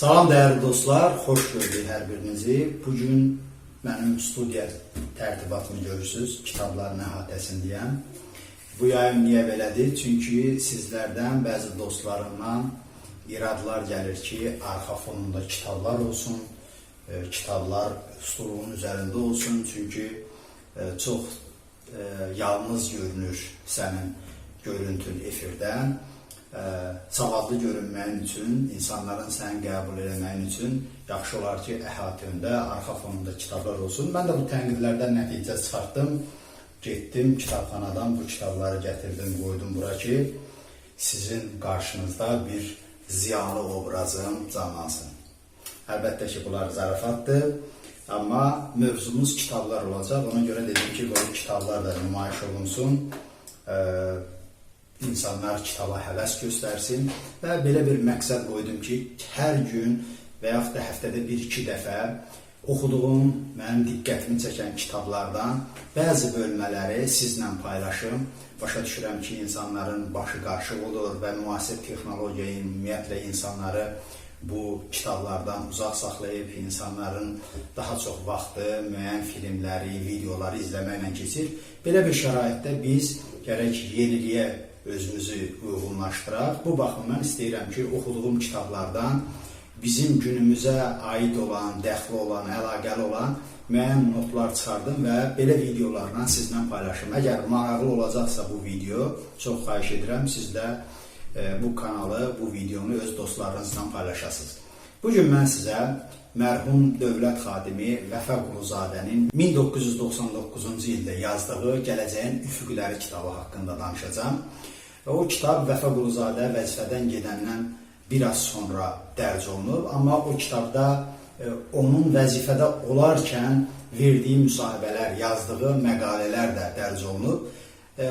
Salam dəyərli dostlar, xoş gördük hər birinizi. Bugün mənim studiya tərtibatımı görürsünüz, kitabların əhatəsindəyəm. Bu yayım niyə belədir? Çünki sizlərdən bəzi dostlarımdan iradlar gəlir ki, arxa fonunda kitablar olsun, kitablar stolun üzərində olsun. Çünki çox yalnız görünür sənin görüntün efirdən. Savadlı görünməyin üçün, insanların səni qəbul eləməyin üçün yaxşı olar ki, əhatəndə, arxa fonunda kitablar olsun. Mən də bu tənqidlərdən nəticə çıxartdım. Getdim kitabxanadan bu kitabları gətirdim, qoydum bura ki, sizin qarşınızda bir ziyanlı obrazım canlansın. Əlbəttə ki, bunlar zarafatdır, amma mövzumuz kitablar olacaq. Ona görə dedim ki, bu kitablar da nümayiş olunsun. İnsanlar kitaba həvəs göstərsin və belə bir məqsəd qoydum ki, hər gün və yaxud da həftədə bir-iki dəfə oxuduğum, mənim diqqətimi çəkən kitablardan bəzi bölmələri sizlə paylaşım. Başa düşürəm ki, insanların başı qarışıq olur və müasir texnologiya ümumiyyətlə insanları bu kitablardan uzaq saxlayıb, insanların daha çox vaxtı müəyyən filmləri, videoları izləməklə keçir. Belə bir şəraitdə biz gərək yeniliyə özümüzü uyğunlaşdıraq. Bu baxımdan istəyirəm ki, oxuduğum kitablardan bizim günümüzə aid olan, dəxli olan, əlaqəli olan müəyyən notlar çıxardım və belə videolarla sizlə paylaşım. Əgər maraqlı olacaqsa bu video, çox xahiş edirəm, siz də bu kanalı, bu videonu öz dostlarınızla paylaşasınız. Bugün mən sizə mərhum dövlət xadimi Vəfa Quluzadənin 1999-cu ildə yazdığı Gələcəyin Üfüqləri kitabı haqqında danışacağım. O kitab Vəfa Quluzadə vəzifədən gedəndən biraz sonra dərc olunub, amma o kitabda onun vəzifədə olarkən verdiyi müsahibələr, yazdığı məqalələr də dərc olunub.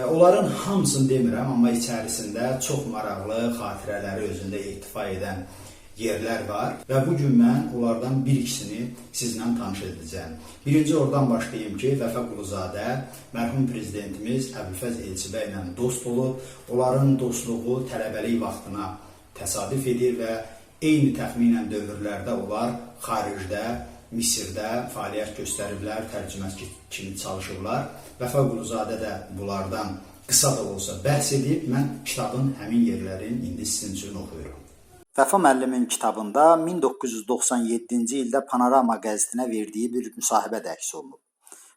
Onların hamısını demirəm, amma içərisində çox maraqlı xatirələri özündə ehtifa edən yerlər var və bugün mən onlardan bir-ikisini sizlə tanış edəcəm. Birinci oradan başlayayım ki, Vəfa Quluzadə mərhum prezidentimiz Əbülfəz Elçibəy ilə dost olub, onların dostluğu tələbəlik vaxtına təsadüf edir və eyni təxminən dövrlərdə onlar xaricdə, Misirdə fəaliyyət göstəriblər, tərcüməçi kimi çalışıblar. Vəfa Quluzadə də bunlardan qısa da olsa bəhs edib, mən kitabın həmin yerlərini indi sizin üçün oxuyuram. Vəfa müəllimin kitabında 1997-ci ildə Panorama qəzetinə verdiyi bir müsahibə də əks olunub.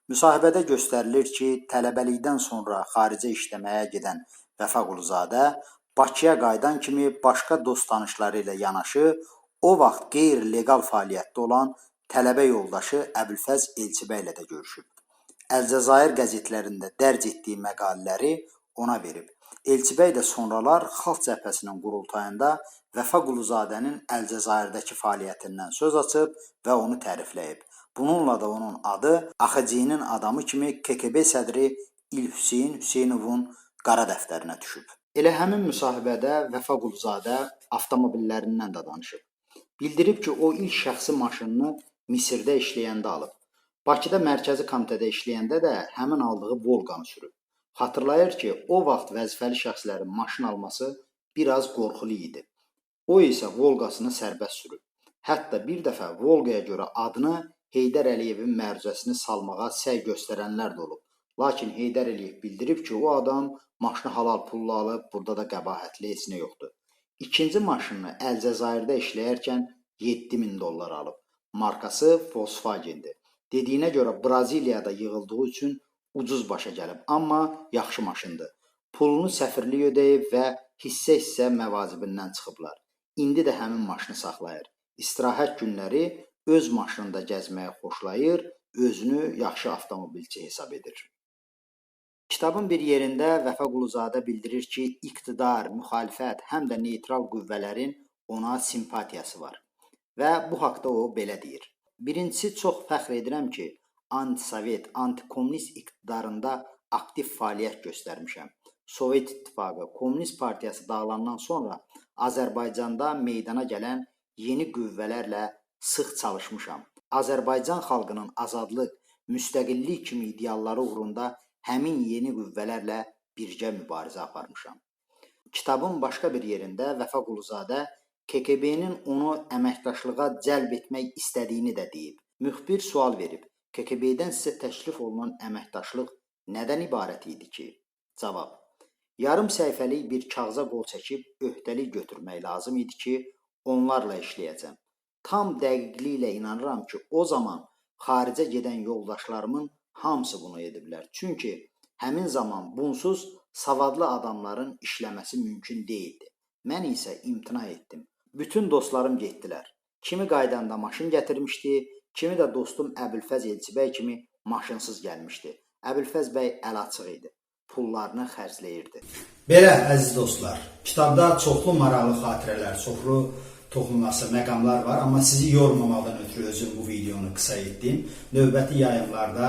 Müsahibədə göstərilir ki, tələbəlikdən sonra xaricə işləməyə gedən Vəfa Quluzadə Bakıya qayıdan kimi başqa dost tanışları ilə yanaşı, o vaxt qeyri-legal fəaliyyətdə olan tələbə yoldaşı Əbülfəz Elçibəy ilə də görüşüb. Əlcəzair qəzetlərində dərc etdiyi məqalələri ona verib. Elçibəy də sonralar Xalq Cəbhəsinin qurultayında Vəfa Quluzadənin Əlcəzairdəki fəaliyyətindən söz açıb və onu tərifləyib. Bununla da onun adı AXC-nin adamı kimi KGB sədri İlhüseyn Hüseynovun qara dəftərinə düşüb. Elə həmin müsahibədə Vəfa Quluzadə avtomobillərindən də danışıb. Bildirib ki, o ilk şəxsi maşınını Misirdə işləyəndə alıb. Bakıda mərkəzi komitədə işləyəndə də həmin aldığı Volqanı sürüb. Xatırlayır ki, o vaxt vəzifəli şəxslərin maşın alması biraz qorxulu idi. O isə Volqasını sərbəst sürüb. Hətta bir dəfə Volqaya görə adını Heydər Əliyevin məruzəsini salmağa səy göstərənlər də olub. Lakin Heydər Əliyev bildirib ki, o adam maşını halal pulla alıb, burada da qəbahətli heç nə yoxdur. İkinci maşınını Əlcəzairdə işləyərkən $7.000 alıb. Markası Volkswagen'dir. Dediyinə görə Braziliyada yığıldığı üçün ucuz başa gəlib, amma yaxşı maşındır. Pulunu səfirlik ödəyib və hissə-hissə məvazibindən çıxıblar. İndi də həmin maşını saxlayır. İstirahət günləri öz maşınında gəzməyə xoşlayır, özünü yaxşı avtomobilçi hesab edir. Kitabın bir yerində Vəfa Quluzadə bildirir ki, iqtidar, müxalifət, həm də neytral qüvvələrin ona simpatiyası var. Və bu haqda o belə deyir. Birincisi, çox fəxr edirəm ki, antisovet, antikomünist iqtidarında aktiv fəaliyyət göstərmişəm. Sovet İttifaqı, Komünist Partiyası dağılandan sonra Azərbaycanda meydana gələn yeni qüvvələrlə sıx çalışmışam. Azərbaycan xalqının azadlıq, müstəqillik kimi idealları uğrunda həmin yeni qüvvələrlə birgə mübarizə aparmışam. Kitabın başqa bir yerində Vəfa Quluzadə KKB-nin onu əməkdaşlığa cəlb etmək istədiyini də deyib. Müxbir sual verib, KKB-dən sizə təklif olunan əməkdaşlıq nədən ibarət idi ki? Cavab, yarım səhifəlik bir kağıza qol çəkib öhdəlik götürmək lazım idi ki, onlarla işləyəcəm. Tam dəqiqliklə inanıram ki, o zaman xaricə gedən yoldaşlarımın hamısı bunu ediblər. Çünki həmin zaman bunsuz savadlı adamların işləməsi mümkün deyildi. Mən isə imtina etdim. Bütün dostlarım getdilər. Kimi qaydanda maşın gətirmişdi, kimi də dostum Əbülfəz Elçibəy kimi maşınsız gəlmişdi. Əbülfəz bəy əl açıq idi. Pullarını xərcləyirdi. Belə, əziz dostlar, kitabda çoxlu maraqlı xatirələr, çoxlu toxunulması məqamlar var, amma sizi yormamaqdan ötürü özüm bu videonu qısa etdim. Növbəti yayımlarda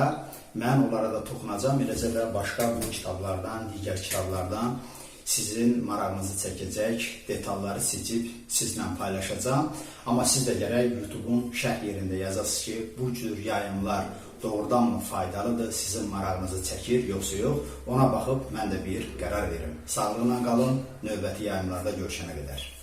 mən onlara da toxunacağam, eləcə də başqa bu kitablardan, digər kitablardan sizin marağınızı çəkəcək detalları seçib sizlə paylaşacağım. Amma siz də gərək YouTube-un şərh yerində yazasınız ki, bu cür yayımlar doğrudanmı faydalıdır, sizin marağınızı çəkir, yoxsa yox, ona baxıb mən də bir qərar verim. Sağlıqla qalın, növbəti yayımlarda görüşənə qədər.